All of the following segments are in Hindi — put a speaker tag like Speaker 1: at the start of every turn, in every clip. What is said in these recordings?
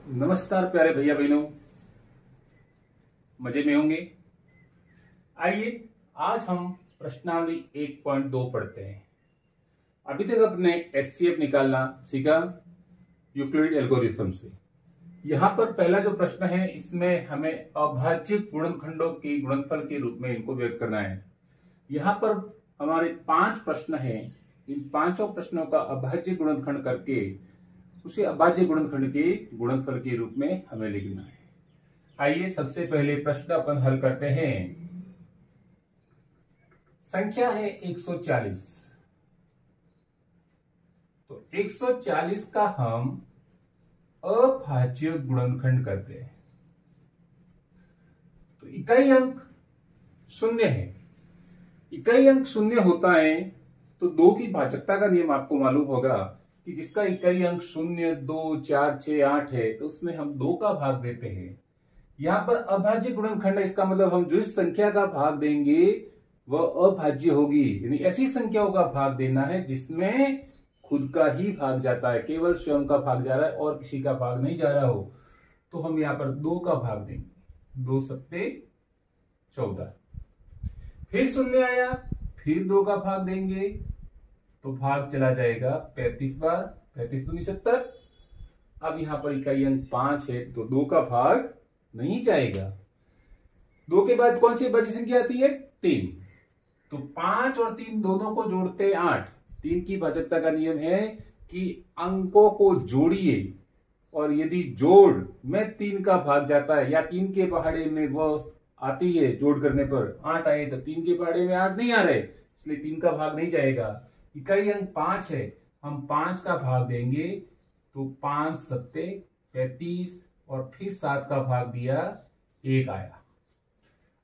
Speaker 1: नमस्कार प्यारे भैया बहनों, मजे में होंगे। आइए आज हम प्रश्नावली 1.2 पढ़ते हैं। अभी तक अपने एचसीएफ निकालना सीखा यूक्लिड एल्गोरिथम से। यहाँ पर पहला जो प्रश्न है, इसमें हमें अभाज्य गुणनखंडों के गुणनफल के रूप में इनको व्यक्त करना है। यहाँ पर हमारे 5 प्रश्न हैं। इन 5 प्रश्नों का अभाज्य गुणनखंड करके उसे अभाज्य गुणनखंड के गुणनफल के रूप में हमें लिखना है। आइए सबसे पहले प्रश्न अपन हल करते हैं। संख्या है 140। तो 140 का हम अभाज्य गुणनखंड करते हैं। तो इकाई अंक 0 है। इकाई अंक 0 होता है तो 2 की भाजकता का नियम आपको मालूम होगा कि जिसका इकाई अंक 0, 2, 4, 6, 8 है तो उसमें हम 2 का भाग देते हैं। यहां पर अभाज्य गुणनखंड है, इसका मतलब हम जिस संख्या का भाग देंगे वह अभाज्य होगी। यानी ऐसी संख्याओं का भाग देना है जिसमें खुद का ही भाग जाता है, केवल स्वयं का भाग जा रहा है और किसी का भाग नहीं जा रहा हो। तो हम यहां पर 2 का भाग देंगे। 2 सत्ते 14। फिर 0 आया, फिर 2 का भाग देंगे तो भाग चला जाएगा 35 बार। 35 दूनी 70। अब यहां पर इकाई अंक 5 है तो 2 का भाग नहीं जाएगा। 2 के बाद कौन सी अभाज्य संख्या आती है? 3। तो 5 और 3 दोनों को जोड़ते 8। 3 की भाजकता का नियम है कि अंकों को जोड़िए और यदि जोड़ में 3 का भाग जाता है या 3 के पहाड़े में वह आती है, जोड़ करने पर 8 आए तो 3 के पहाड़े में 8 नहीं आ रहे, इसलिए 3 का भाग नहीं जाएगा। इकाई अंक 5 है, हम 5 का भाग देंगे तो 5 सत्ते 35 और फिर 7 का भाग दिया, 1 आया।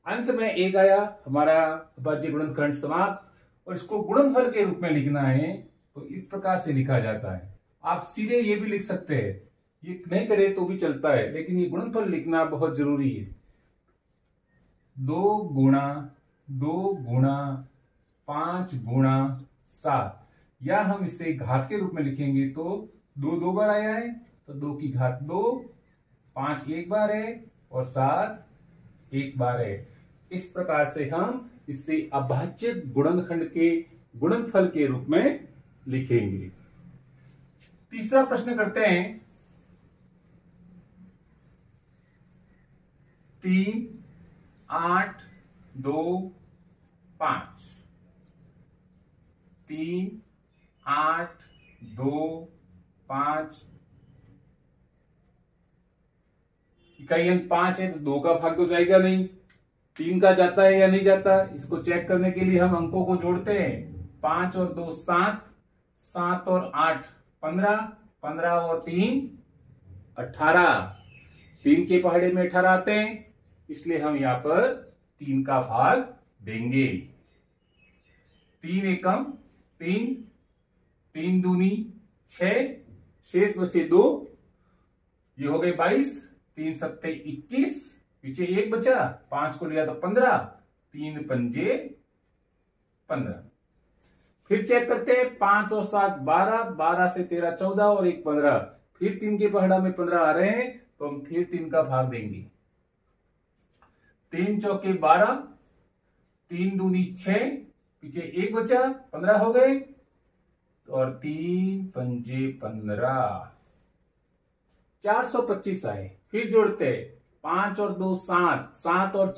Speaker 1: अंत में 1 आया, हमारा अभाज्य गुणनखंड समाप्त। और इसको गुणनफल के रूप में लिखना है तो इस प्रकार से लिखा जाता है। आप सीधे ये भी लिख सकते हैं, ये नहीं करे तो भी चलता है, लेकिन ये गुणनफल लिखना बहुत जरूरी है। 2 गुणा 5 गुणा 7, या हम इसे घात के रूप में लिखेंगे तो 2 2 बार आया है तो 2 की घात 2, 5 1 बार है और 7 1 बार है। इस प्रकार से हम इसे अभाज्य गुणनखंड के गुणनफल के रूप में लिखेंगे। तीसरा प्रश्न करते हैं। 3 8 2 5। 3 8 2 5। इकाई अंक 5 है तो 2 का भाग तो जाएगा नहीं। 3 का जाता है या नहीं जाता, इसको चेक करने के लिए हम अंकों को जोड़ते हैं। 5 और 2 7, 7 और 8 15, 15 और 3 18। 3 के पहाड़े में 18 आते हैं, इसलिए हम यहां पर 3 का भाग देंगे। 3 एकम 3, 3 दूनी 6, शेष बचे 2, ये हो गए 22। 3 सत्ते 21, पीछे 1 बचा, 5 को लिया तो 15, 3 पंजे 15। फिर चेक करते हैं। 5 और 7 12, 12 से 13 14 और 1 15। फिर 3 के पहाड़ा में 15 आ रहे हैं तो हम फिर 3 का भाग देंगे। 3 चौके 12, 3 दूनी 6, पीछे 1 बचा, 15 हो गए और 3 पंजे 15, 425 आए। फिर जोड़ते 5 और 2 7, 7 और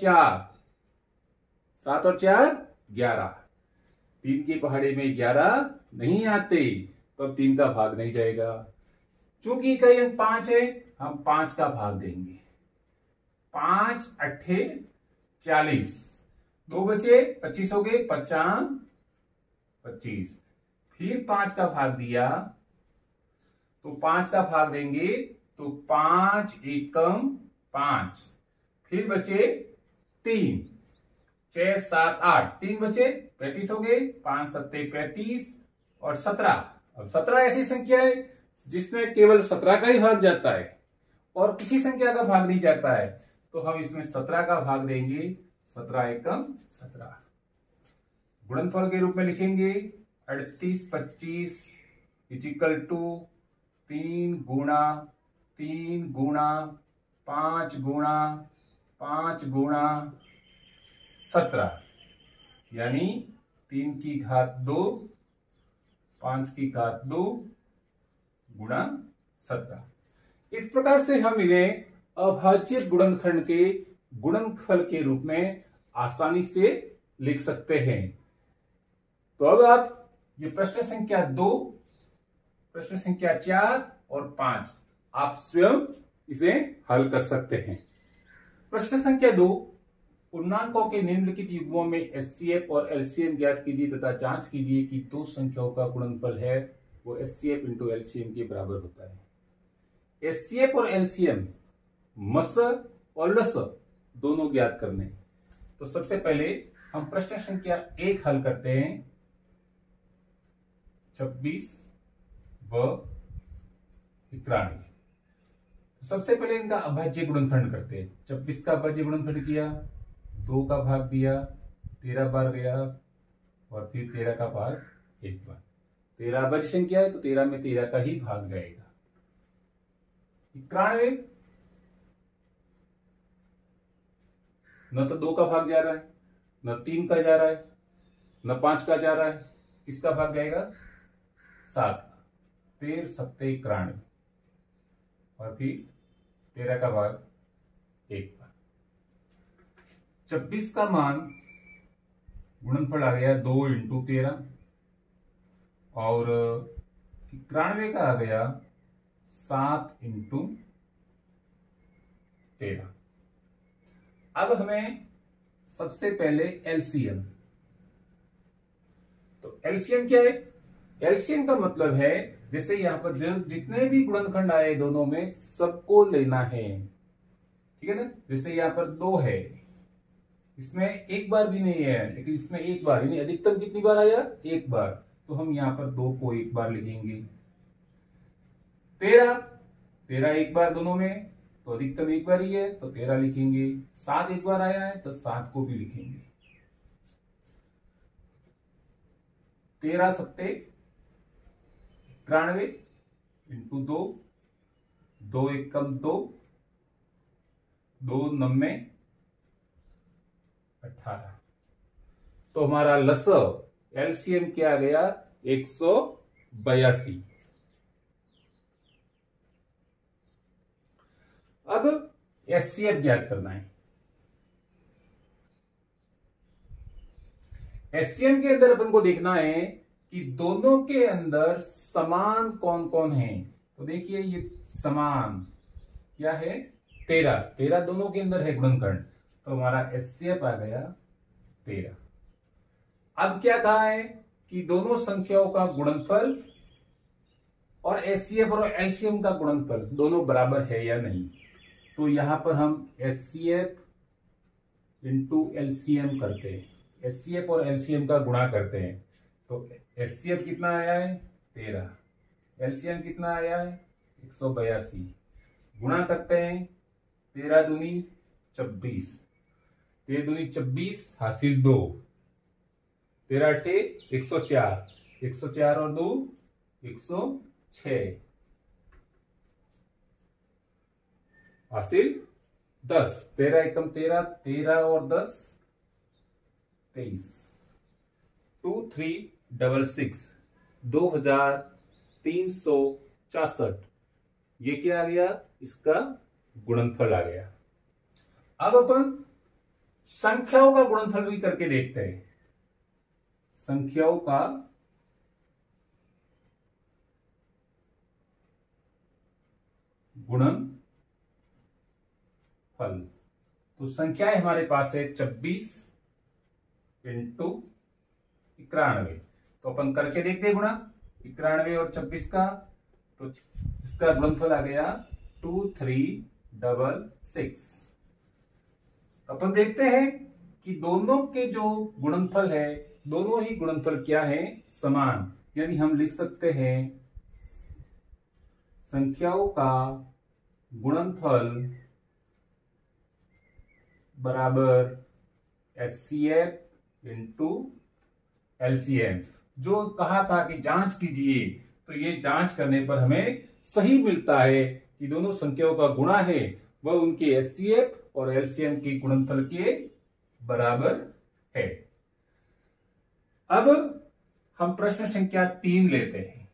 Speaker 1: 4 11। 3 के पहाड़े में 11 नहीं आते तो अब 3 का भाग नहीं जाएगा। चूंकि इकाई अंक 5 है, हम 5 का भाग देंगे। 5 अट्ठे 40, 2 बचे 25 हो गए, 50 25। फिर 5 का भाग दिया तो 5 का भाग देंगे तो 5 एकम 5। फिर बचे 3, 6 7 8, 3 बचे 35 हो गए, 5 सत्ते 35 और 17। अब 17 ऐसी संख्या है जिसमें केवल 17 का ही भाग जाता है और किसी संख्या का भाग नहीं जाता है, तो हम इसमें 17 का भाग देंगे। 17 एकम 17। गुणनफल के रूप में लिखेंगे 38 25 इजिकल टू 3 गुणा 3 गुणा 5 गुणा 5 गुणा 17, यानी 3 की घात 2 5 की घात 2 गुणा 17। इस प्रकार से हम इन्हें अभाज्य गुणनखंड के गुणनफल के रूप में आसानी से लिख सकते हैं। तो अब आप ये प्रश्न संख्या 2, प्रश्न संख्या 4 और 5 आप स्वयं इसे हल कर सकते हैं। प्रश्न संख्या 2, पूर्णांकों के निम्नलिखित युग्मों में एचसीएफ और एलसीएम ज्ञात कीजिए तथा जांच कीजिए कि दो संख्याओं का गुणनफल है वो एचसीएफ इंटू एलसीएम के बराबर होता है। एचसीएफ और एलसीएम मस और लस दोनों ज्ञात करने। तो सबसे पहले हम प्रश्न संख्या 1 हल करते हैं। 26 व 91। सबसे पहले इनका अभाज्य गुणनखंड करते हैं। 26 का अभाज्य गुणनखंड किया, 2 का भाग दिया, 13 बार गया और फिर 13 का भाग 1 बार। 13 अभाज्य संख्या है तो 13 में 13 का ही भाग जाएगा। 91 न तो 2 का भाग जा रहा है, न 3 का जा रहा है, न 5 का जा रहा है। किसका भाग जाएगा? 7 का। 13 सत्ते 91 और फिर 13 का भाग 1 बार। 26 का मान गुणनफल आ गया 2 इंटू 13 और 91 का आ गया 7 इंटू 13। अब हमें सबसे पहले एलसीएम। तो एलसीएम क्या है? एलसीएम का मतलब है जैसे यहां पर जो जितने भी गुणनखंड आए दोनों में सबको लेना है, ठीक है ना। जैसे यहां पर 2 है, इसमें एक बार भी नहीं है, लेकिन इसमें एक बार, यानी अधिकतम कितनी बार आया? एक बार। तो हम यहां पर 2 को एक बार लिखेंगे। 13 एक बार दोनों में, तो अधिकतम एक बार ही है तो 13 लिखेंगे। 7 एक बार आया है तो 7 को भी लिखेंगे। 13 सत्ते 91 इंटू 2, 2 एकम 2, 2 नब्बे 18। तो हमारा लस एलसीएम क्या आ गया? 182। अब एचसीएफ ज्ञात करना है। एचसीएम के अंदर अपन को देखना है कि दोनों के अंदर समान कौन कौन है। तो देखिए ये समान क्या है? 13 दोनों के अंदर है गुणनखंड, तो हमारा एचसीएफ आ गया 13। अब क्या कहा है कि दोनों संख्याओं का गुणनफल और एचसीएफ और एलसीएम का गुणनफल दोनों बराबर है या नहीं। तो यहां पर हम एचसीएफ इंटू एलसीएम करते हैं, एचसीएफ और एलसीएम का गुणा करते हैं। तो एचसीएफ कितना आया है? 13। एलसीएम कितना आया है? 182। गुणा करते हैं, 13 दूनी 26, 13 दूनी 26 हासिल 2, 13 अट्ठे 104, 104 और 2 106 हासिल 10, 13 एकम 13, 13 और 10 23, 2366, 2364। ये क्या आ गया? इसका गुणनफल आ गया। अब अपन संख्याओं का गुणनफल भी करके देखते हैं। संख्याओं का गुणनफल। तो संख्याएं हमारे पास है 26 इंटू 91। तो अपन करके देखते हैं गुणा 91 और 26 का। तो इसका गुणनफल आ गया 2366। अपन देखते हैं कि दोनों के जो गुणनफल है, दोनों ही गुणनफल क्या है? समान। यानी हम लिख सकते हैं संख्याओं का गुणनफल बराबर एचसीएफ इंटू एलसीएम। जो कहा था कि जांच कीजिए, तो ये जांच करने पर हमें सही मिलता है कि दोनों संख्याओं का गुणा है वह उनके एचसीएफ और एलसीएम के गुणनफल के बराबर है। अब हम प्रश्न संख्या 3 लेते हैं।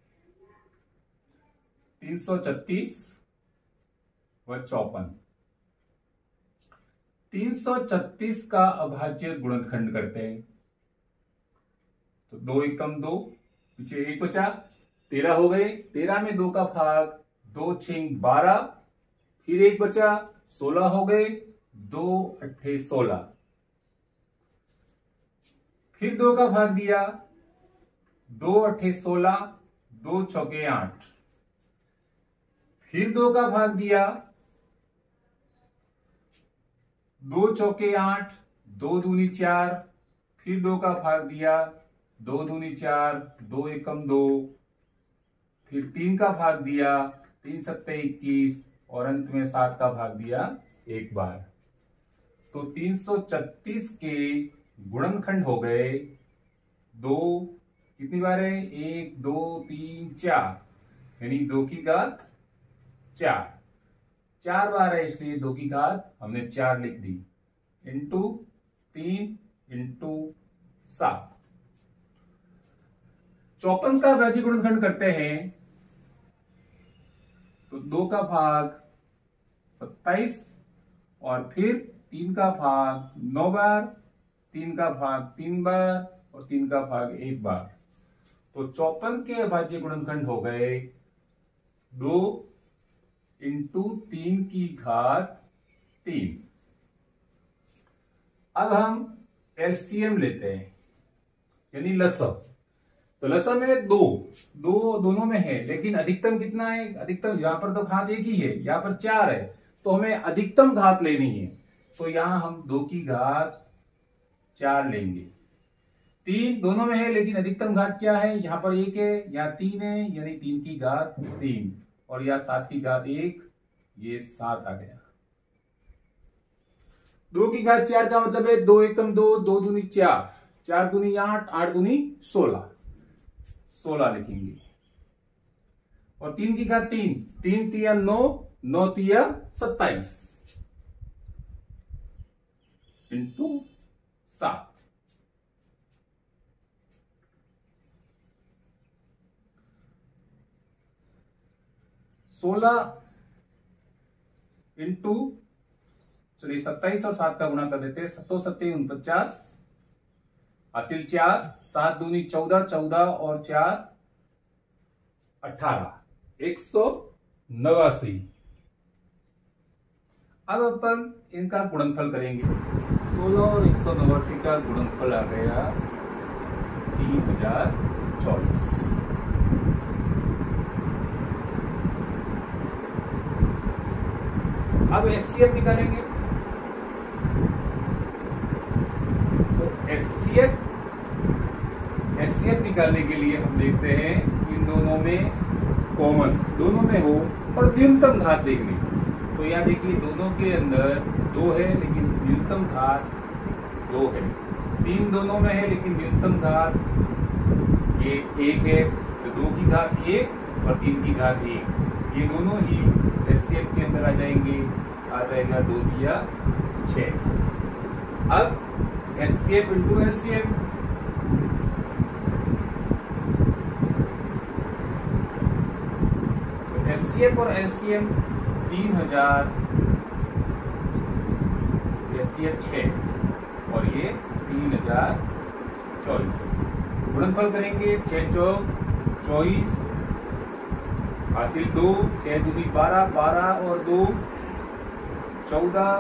Speaker 1: 336 व 54। 336 का अभाज्य गुणनखंड करते हैं। तो 2 एकम 2, पीछे 1 बचा, 13 हो गए। 13 में 2 का भाग, 2 6 12, फिर 1 बचा, 16 हो गए, 2 8 16, फिर 2 का भाग दिया, 2 8 16, 2 चौके 8, फिर 2 का भाग दिया, 2 चौके 8, 2 दूनी 4, फिर 2 का भाग दिया, 2 दूनी 4, 2 एकम 2, फिर 3 का भाग दिया, 3 सत्ते 21, और अंत में 7 का भाग दिया एक बार। तो 336 के गुणनखंड हो गए 2, कितनी बार है? 1 2 3 4, यानी 2 की घात 4, 4 बार है, इसलिए 2 की घात हमने 4 लिख दी, इंटू 3 इंटू 7। 54 का अभाज्य गुणनखंड करते हैं तो 2 का भाग 27, और फिर 3 का भाग 9 बार, 3 का भाग 3 बार, और 3 का भाग 1 बार। तो 54 के अभाज्य गुणनखंड हो गए 2 इंटू 3 की घात 3। अब हम एलसीएम लेते हैं, यानी लसम। तो लसम में 2 दोनों में है, लेकिन अधिकतम कितना है? अधिकतम यहां पर तो घात 1 ही है, यहां पर 4 है, तो हमें अधिकतम घात लेनी है। तो यहां हम 2 की घात 4 लेंगे। 3 दोनों में है, लेकिन अधिकतम घात क्या है? यहां पर 1 है, यहां 3 है, यानी 3 की घात 3, और यहां 7 की घात 1, ये 7 आ गया। 2 की घात 4 का मतलब है 2 एकम 2, 2 दूनी 4, 4 दूनी 8, 8 दूनी 16, 16 लिखेंगे। और 3 की घात 3, 3 तिया 9, 9 तिया 27, इंटू 7। इंटू, चलिए 27 और 7 का गुणा कर देते हैं। 7 7 49, हासिल 4, 7 दूनी 14, 14 और 4 18, 189। अब अपन इनका गुणनफल करेंगे। 16 और 189 का गुणनफल आ गया 3024। अब एचसीएफ निकालेंगे। तो एचसीएफ निकालने के लिए हम देखते हैं इन दोनों में कॉमन, दोनों में हो और न्यूनतम घात देखनी। तो यहाँ देखिए दोनों के अंदर 2 है, लेकिन न्यूनतम घात 2 है। 3 दोनों में है, लेकिन न्यूनतम घात ये 1 है। तो 2 की घात 1 और 3 की घात 1, ये दोनों ही एचसीएफ के अंदर आ जाएंगे। आ जाएगा 2 दिया 6। अब एचसीएफ इंटू एलसीएम, एचसीएफ और एलसीएम 3000, एचसीएफ 6 और ये 3024। गुणनफल करेंगे 6 चौक 24, हासिल 2, 6 दूनी 12, 12 और 2 14,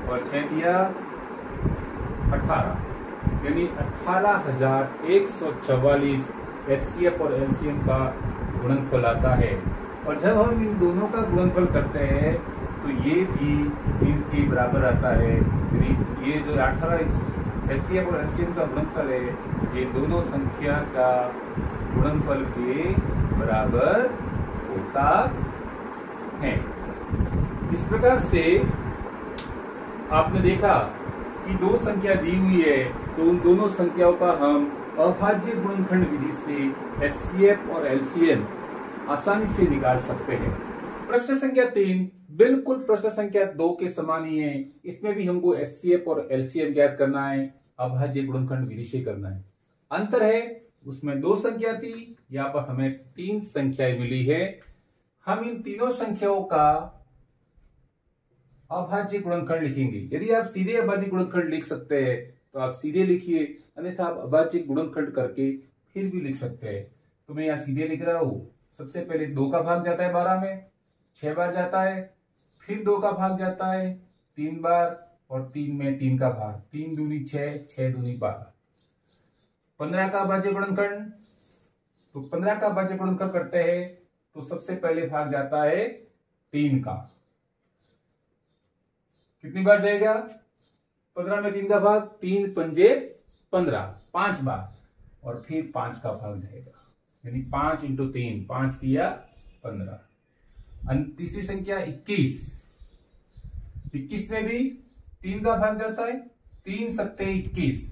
Speaker 1: और 6 दिया 18, यानी 18,144 एचसीएफ और एलसीएम का गुणनफल आता है। और जब हम इन दोनों का गुणनफल करते हैं तो ये भी इनके बराबर आता है। ये जो 18 एचसीएफ और एलसीएम का गुणनफल है, ये दोनों संख्या का गुणनफल के बराबर होता है। इस प्रकार से आपने देखा कि 2 संख्या दी हुई है, तो उन दोनों संख्याओं का हम अभाज्य गुणनखंड विधि से एचसीएफ और एलसीएम आसानी से निकाल सकते हैं। प्रश्न संख्या 3 बिल्कुल प्रश्न संख्या 2 के समान ही है। इसमें भी हमको एचसीएफ और एलसीएम ज्ञात करना है, अभाज्य गुणनखंड विधि से करना है। अंतर है उसमें 2 संख्या थी, यहां पर हमें 3 संख्याएं मिली है। हम इन तीनों संख्याओं का अभाज्य गुणनखंड लिखेंगे। यदि आप सीधे अभाज्य गुणनखंड लिख सकते हैं तो आप सीधे लिखिए, अन्यथा आप अभाज्य गुणनखंड करके फिर भी लिख सकते हैं। तो मैं यहां सीधे लिख रहा हूं। सबसे पहले 2 का भाग जाता है 12 में, 6 बार जाता है, फिर 2 का भाग जाता है 3 बार, और 3 में 3 का भाग, 3 दूनी 6, 6 दूनी 12। 15 का अभाज्य गुणनखंड, तो 15 का अभाज्य गुणनखंड करते हैं तो सबसे पहले भाग जाता है 3 का। कितनी बार जाएगा? 15 में 3 का भाग, 3 पंजे 15, 5 बार, और फिर 5 का भाग जाएगा, यानी 5 इंटू 3, 5 दिया 15। तीसरी संख्या 21। 21 में भी 3 का भाग जाता है, 3 सत्ते 21,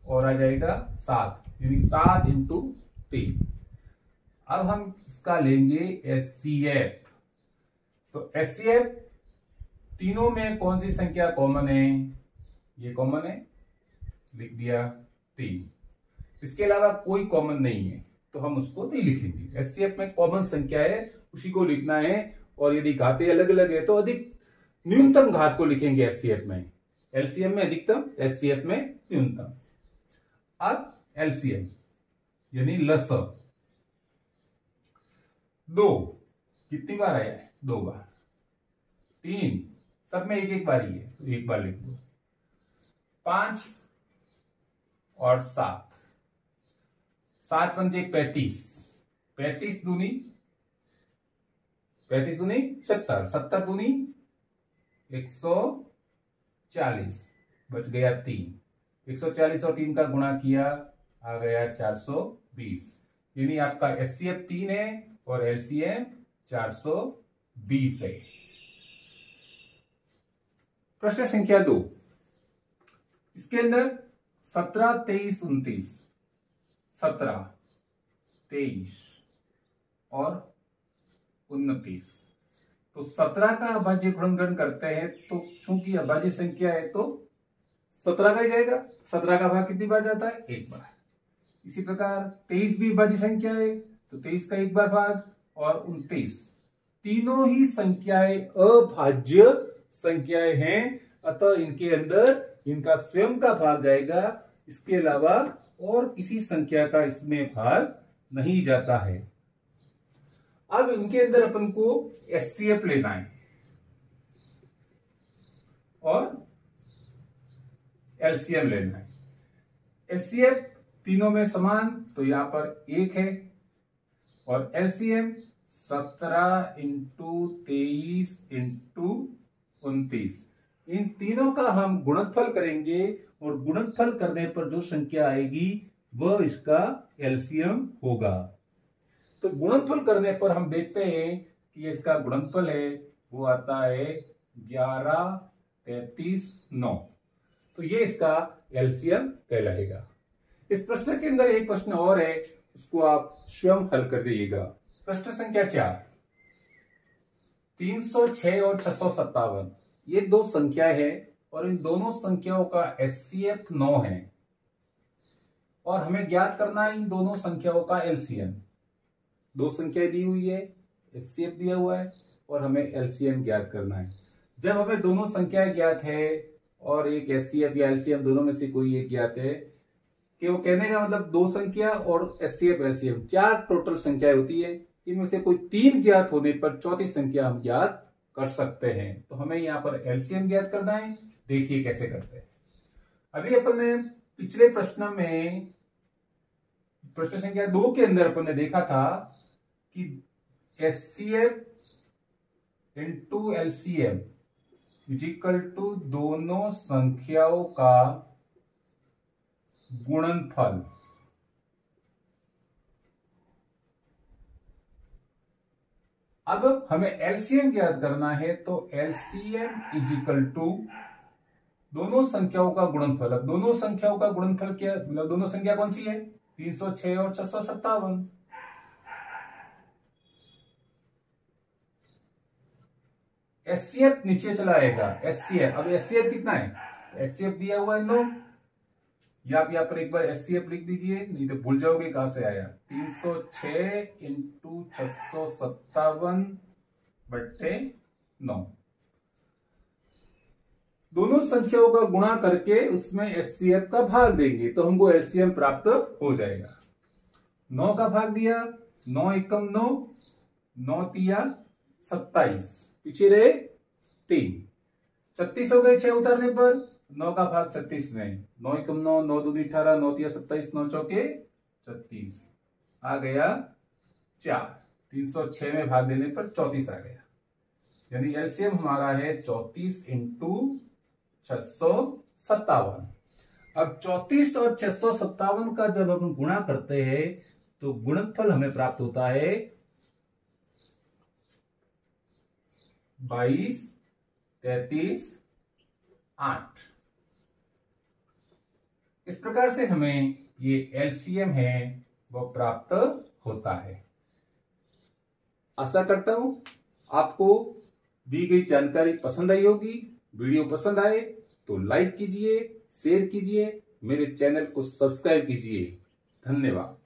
Speaker 1: और आ जाएगा 7, यानी 7 इंटू 3। अब हम इसका लेंगे एचसीएफ। तो एचसीएफ तीनों में कौन सी संख्या कॉमन है? ये कॉमन है, लिख दिया 3। इसके अलावा कोई कॉमन नहीं है तो हम उसको नहीं लिखेंगे। एचसीएफ में कॉमन संख्या है, उसी को लिखना है। और यदि घातें अलग अलग है तो अधिक न्यूनतम घात को लिखेंगे एचसीएफ में। एलसीएम में अधिकतम, एचसीएफ में न्यूनतम। अब एलसीएम यानी लसअ 2 कितनी बार आया है? 2 बार। 3 सब में एक एक बार ही है तो एक बार लिख दो। 5 और 7, 7 पंजे 35, 35 दूनी 70, 70 दूनी 140, बच गया 3। 140 और 3 का गुणा किया, आ गया 420, यानी आपका एचसीएफ 3 है और एलसीएम 420 है। प्रश्न संख्या 2, इसके अंदर 17, 23, 29, 17, 23 और 29। तो 17 का अभाज्य गुणनखंड करते हैं तो चूंकि अभाज्य संख्या है तो 17 का ही जाएगा। 17 का भाग कितनी बार जाता है? एक बार। इसी प्रकार 23 भी अभाज्य संख्या है तो 23 का एक बार भाग, और 29, तीनों ही संख्याएं अभाज्य संख्याएं हैं, अतः इनके अंदर इनका स्वयं का भाग जाएगा। इसके अलावा और किसी संख्या का इसमें भाग नहीं जाता है। अब इनके अंदर अपन को एचसीएफ लेना है और एलसीएम लेना है। एचसीएफ तीनों में समान तो यहां पर 1 है, और एलसीएम 17 इंटू 23 इंटू 29, इन तीनों का हम गुणनफल करेंगे, और गुणनफल करने पर जो संख्या आएगी वह इसका एलसीएम होगा। तो गुणनफल करने पर हम देखते हैं कि इसका गुणनफल है वो आता है 11, 33, 9। तो ये इसका एलसीएम कहलाएगा। इस प्रश्न के अंदर एक प्रश्न और है, उसको आप स्वयं हल कर दीजिएगा। प्रश्न संख्या 4, 306 और 657 ये 2 संख्याएं हैं, और इन दोनों संख्याओं का एचसीएफ 9 है, और हमें ज्ञात करना है इन दोनों संख्याओं का एलसीएम। 2 संख्याएं दी हुई है, एचसीएफ दिया हुआ है, और हमें एलसीएम ज्ञात करना है। जब हमें दोनों संख्याएं ज्ञात है और एक एचसीएफ या एलसीएम दोनों में से कोई एक ज्ञात है, कि वो कहने का मतलब 2 संख्या और एचसीएफ एलसीएम 4 टोटल संख्याएं होती है, इनमें से कोई 3 ज्ञात होने पर चौथी संख्या हम ज्ञात कर सकते हैं। तो हमें यहाँ पर एलसीएम ज्ञात करना है। देखिए कैसे करते हैं। अभी अपन ने पिछले प्रश्न में, प्रश्न संख्या 2 के अंदर अपन ने देखा था कि HCF into LCM is equal to दोनों संख्याओं का गुणनफल। अब हमें एलसीएम ज्ञात करना है, तो एलसीएम इजिकल टू दोनों संख्याओं का गुणनफल। अब दोनों संख्याओं का गुणनफल क्या, मतलब दोनों संख्या कौन सी है? 306 और 657। एचसीएफ नीचे चला आएगा। एचसीएफ, अब एचसीएफ कितना है, एचसीएफ दिया हुआ है 9, या आप यहाँ पर एक बार एचसीएफ लिख दीजिए, नहीं तो भूल जाओगे कहां से आया। 306 इंटू 657/9, दोनों संख्याओं का गुणा करके उसमें एचसीएफ का भाग देंगे तो हमको एलसीएम प्राप्त हो जाएगा। 9 का भाग दिया, 9 एकम 9, 9 तिया 27, पीछे रहे 3, 36 हो गए 6 उतारने पर, 9 का भाग 36 में, 9 एकम 9, 9 दूनी 18, 9 तिया 27, 9 चौके 36, आ गया 4, 306 में भाग देने पर 34 आ गया, यानी एलसीएम हमारा है 34 इंटू 657। अब 34 और 657 का जब हम गुणा करते हैं तो गुणनफल हमें प्राप्त होता है 22, 33, 8। इस प्रकार से हमें ये एलसीएम है वो प्राप्त होता है। आशा करता हूं आपको दी गई जानकारी पसंद आई होगी। वीडियो पसंद आए तो लाइक कीजिए, शेयर कीजिए, मेरे चैनल को सब्सक्राइब कीजिए। धन्यवाद।